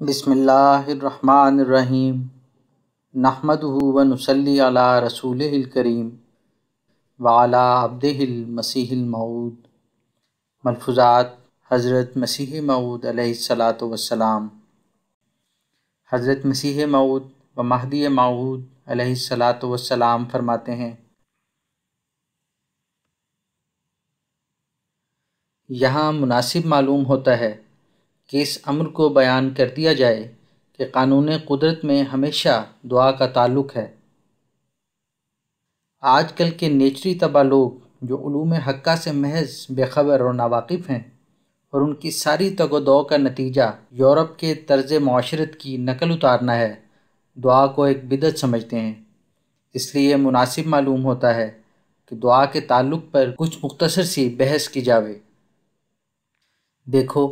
بسم اللہ الرحمن الرحیم نحمدہ و نصلی علی رسولہ الکریم وعلی عبدہ المسیح الموعود۔ ملفوظات حضرت مسیح موعود علیہ الصلاۃ والسلام۔ حضرت مسیح موعود و مہدی موعود علیہ الصلاۃ والسلام فرماتے ہیں، یہاں مناسب معلوم ہوتا ہے کہ اس امر کو بیان کر دیا جائے کہ قانون قدرت میں ہمیشہ دعا کا تعلق ہے۔ آج کل کے نیچری طبع لوگ جو علوم حقہ سے محض بے خبر اور ناواقف ہیں، اور ان کی ساری تگ و دو کا نتیجہ یورپ کے طرز معاشرت کی نقل اتارنا ہے، دعا کو ایک بدعت سمجھتے ہیں۔ اس لیے مناسب معلوم ہوتا ہے کہ دعا کے تعلق پر کچھ مختصر سی بحث کی جاوے۔ دیکھو،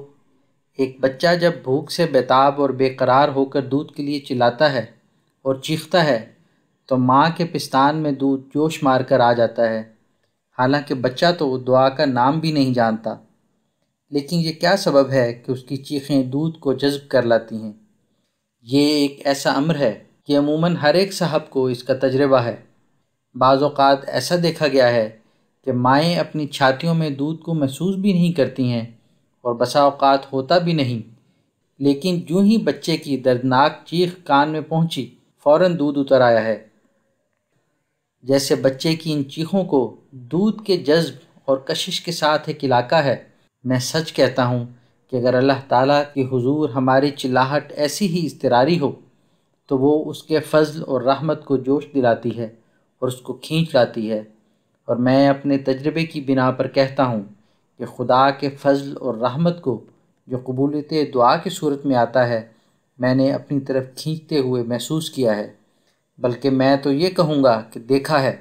ایک بچہ جب بھوک سے بیتاب اور بے قرار ہو کر دودھ کے لیے چلاتا ہے اور چیختا ہے تو ماں کے پستان میں دودھ جوش مار کر آ جاتا ہے، حالانکہ بچہ تو دعا کا نام بھی نہیں جانتا۔ لیکن یہ کیا سبب ہے کہ اس کی چیخیں دودھ کو جذب کر لاتی ہیں؟ یہ ایک ایسا امر ہے کہ عموماً ہر ایک صاحب کو اس کا تجربہ ہے۔ بعض اوقات ایسا دیکھا گیا ہے کہ مائیں اپنی چھاتیوں میں دودھ کو محسوس بھی نہیں کرتی ہیں، اور بسا اوقات ہوتا بھی نہیں، لیکن جوں ہی بچے کی دردناک چیخ کان میں پہنچی فوراً دودھ اتر آیا ہے۔ جیسے بچے کی ان چیخوں کو دودھ کے جذب اور کشش کے ساتھ ایک علاقہ ہے۔ میں سچ کہتا ہوں کہ اگر اللہ تعالیٰ کے حضور ہماری چلاہٹ ایسی ہی اضطراری ہو تو وہ اس کے فضل اور رحمت کو جوش دلاتی ہے اور اس کو کھینچ لاتی ہے، اور میں اپنے تجربے کی بنا پر کہتا ہوں کہ خدا کے فضل اور رحمت کو جو قبولیت دعا کی صورت میں آتا ہے، میں نے اپنی طرف کھینچتے ہوئے محسوس کیا ہے، بلکہ میں تو یہ کہوں گا کہ دیکھا ہے۔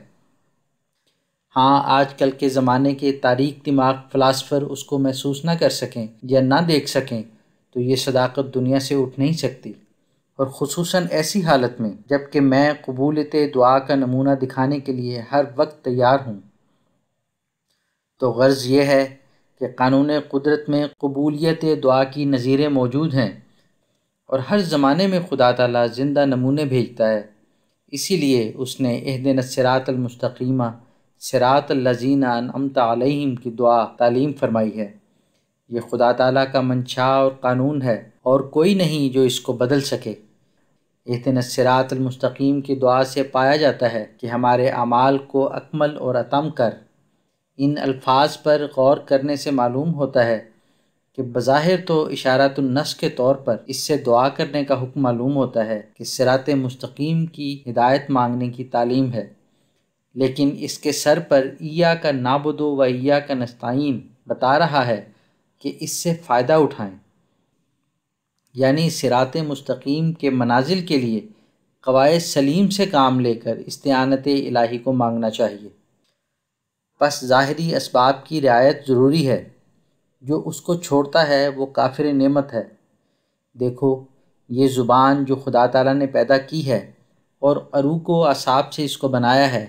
ہاں، آج کل کے زمانے کے تاریک دماغ فلاسفر اس کو محسوس نہ کر سکیں یا نہ دیکھ سکیں تو یہ صداقت دنیا سے اٹھ نہیں سکتی، اور خصوصاً ایسی حالت میں جب کہ میں قبولیت دعا کا نمونہ دکھانے کے لیے ہر وقت تیار ہوں۔ تو غرض یہ ہے کہ قانون قدرت میں قبولیت دعا کی نظیریں موجود ہیں، اور ہر زمانے میں خدا تعالیٰ زندہ نمونے بھیجتا ہے۔ اسی لیے اس نے اہدنا الصراط المستقیم صراط الذین انعمت علیہم کی دعا تعلیم فرمائی ہے۔ یہ خدا تعالیٰ کا منشا اور قانون ہے، اور کوئی نہیں جو اس کو بدل سکے۔ اہدنا الصراط المستقیم کی دعا سے پایا جاتا ہے کہ ہمارے اعمال کو اکمل اور اتم کر۔ ان الفاظ پر غور کرنے سے معلوم ہوتا ہے کہ بظاہر تو اشارۃ النص کے طور پر اس سے دعا کرنے کا حکم معلوم ہوتا ہے کہ صراط مستقیم کی ہدایت مانگنے کی تعلیم ہے، لیکن اس کے سر پر ایاک نعبد و ایاک نستعین بتا رہا ہے کہ اس سے فائدہ اٹھائیں، یعنی صراط مستقیم کے منازل کے لیے قواعد سلیم سے کام لے کر استعانت الہی کو مانگنا چاہیے۔ پس ظاہری اسباب کی رعایت ضروری ہے، جو اس کو چھوڑتا ہے وہ کافر نعمت ہے۔ دیکھو، یہ زبان جو خدا تعالیٰ نے پیدا کی ہے اور عروق و اعصاب سے اس کو بنایا ہے،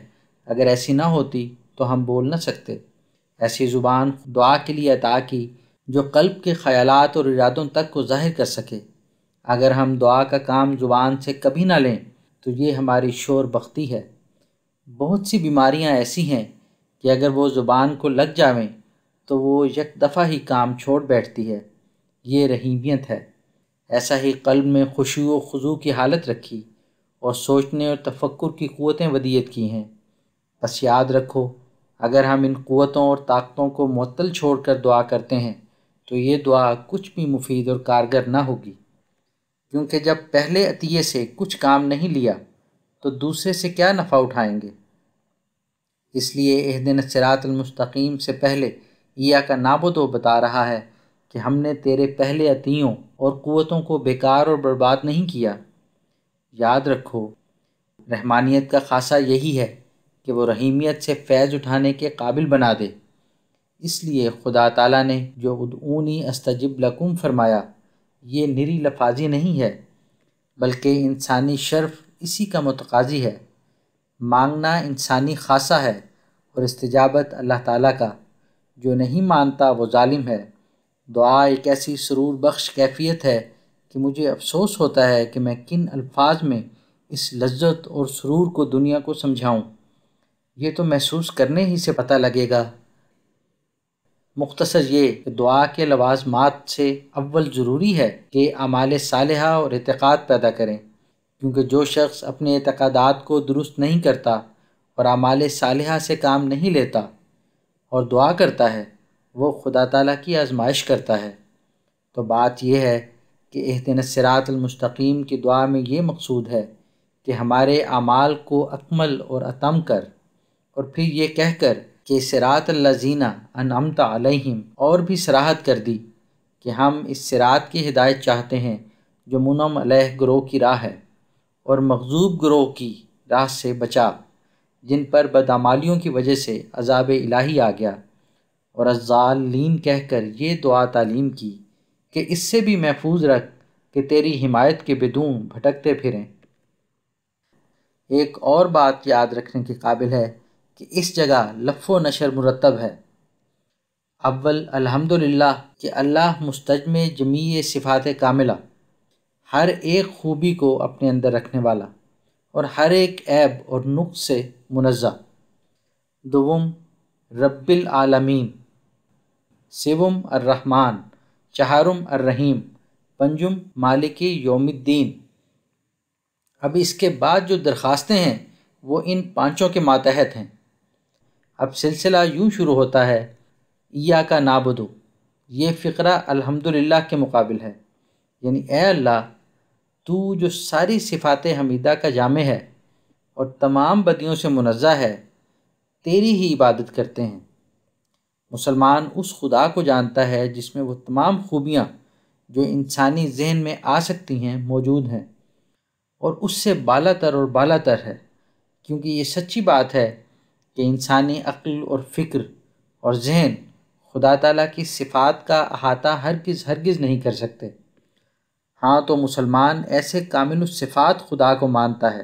اگر ایسی نہ ہوتی تو ہم بول نہ سکتے۔ ایسی زبان دعا کے لیے عطا کی جو قلب کے خیالات اور ارادوں تک کو ظاہر کر سکے۔ اگر ہم دعا کا کام زبان سے کبھی نہ لیں تو یہ ہماری شور بختی ہے۔ بہت سی بیماریاں ایسی ہیں کہ اگر وہ زبان کو لگ جاویں تو وہ یک دفعہ ہی کام چھوڑ بیٹھتی ہے۔ یہ رحیمیت ہے۔ ایسا ہی قلب میں خشوع و خضوع کی حالت رکھی اور سوچنے اور تفکر کی قوتیں ودیت کی ہیں۔ بس یاد رکھو، اگر ہم ان قوتوں اور طاقتوں کو معطل چھوڑ کر دعا کرتے ہیں تو یہ دعا کچھ بھی مفید اور کارگر نہ ہوگی، کیونکہ جب پہلے عطیے سے کچھ کام نہیں لیا تو دوسرے سے کیا نفع اٹھائیں گے۔ اس لیے اہدنا الصراط المستقیم سے پہلے ایاک نعبد بتا رہا ہے کہ ہم نے تیرے پہلے عطیوں اور قوتوں کو بیکار اور برباد نہیں کیا۔ یاد رکھو، رحمانیت کا خاصہ یہی ہے کہ وہ رحیمیت سے فیض اٹھانے کے قابل بنا دے۔ اس لیے خدا تعالیٰ نے جو ادعونی استجب لکم فرمایا، یہ نری لفاظی نہیں ہے، بلکہ انسانی شرف اسی کا متقاضی ہے۔ مانگنا انسانی خاصہ ہے اور استجابت اللہ تعالیٰ کا۔ جو نہیں مانتا وہ ظالم ہے۔ دعا ایک ایسی سرور بخش کیفیت ہے کہ کہ مجھے افسوس ہوتا ہے کہ میں کن الفاظ میں اس لذت اور سرور کو دنیا کو سمجھاؤں۔ یہ تو محسوس کرنے ہی سے پتہ لگے گا۔ مختصر یہ کہ دعا کے لوازمات سے اول ضروری ہے کہ اعمال صالحہ اور اعتقاد پیدا کریں، کیونکہ جو شخص اپنے اعتقادات کو درست نہیں کرتا اور اعمال صالحہ سے کام نہیں لیتا اور دعا کرتا ہے، وہ خدا تعالیٰ کی آزمائش کرتا ہے۔ تو بات یہ ہے کہ اہدنا الصراط المستقیم کی دعا میں یہ مقصود ہے کہ ہمارے اعمال کو اکمل اور اتم کر، اور پھر یہ کہہ کر کہ صراط الذین انعمت علیہم، اور بھی صراحت کر دی کہ ہم اس صراط کی ہدایت چاہتے ہیں جو منعم علیہ گروہ کی راہ ہے، اور مغضوب گروہ کی راہ سے بچا جن پر بدعمالیوں کی وجہ سے عذاب الہی آ گیا، اور الضالین کہہ کر یہ دعا تعلیم کی کہ اس سے بھی محفوظ رکھ کہ تیری حمایت کے بدون بھٹکتے پھریں۔ ایک اور بات یاد رکھنے کے قابل ہے کہ اس جگہ لف و نشر مرتب ہے۔ اول الحمدللہ کہ اللہ مستجمع جمیع صفات کاملہ، ہر ایک خوبی کو اپنے اندر رکھنے والا اور ہر ایک عیب اور نقص سے منزہ۔ دوم رب العالمین، سوم الرحمن، چہارم الرحیم، پنجم مالک یوم الدین۔ اب اس کے بعد جو درخواستیں ہیں وہ ان پانچوں کے ماتحت ہیں۔ اب سلسلہ یوں شروع ہوتا ہے، ایاک نعبد، یہ فقرہ الحمدللہ کے مقابل ہے، یعنی اے اللہ تو جو ساری صفات حمیدہ کا جامع ہے اور تمام بدیوں سے منزہ ہے، تیری ہی عبادت کرتے ہیں۔ مسلمان اس خدا کو جانتا ہے جس میں وہ تمام خوبیاں جو انسانی ذہن میں آ سکتی ہیں موجود ہیں، اور اس سے بالا تر اور بالا تر ہے، کیونکہ یہ سچی بات ہے کہ انسانی عقل اور فکر اور ذہن خدا تعالیٰ کی صفات کا احاطہ ہرگز نہیں کر سکتے۔ ہاں تو مسلمان ایسے کامل الصفات خدا کو مانتا ہے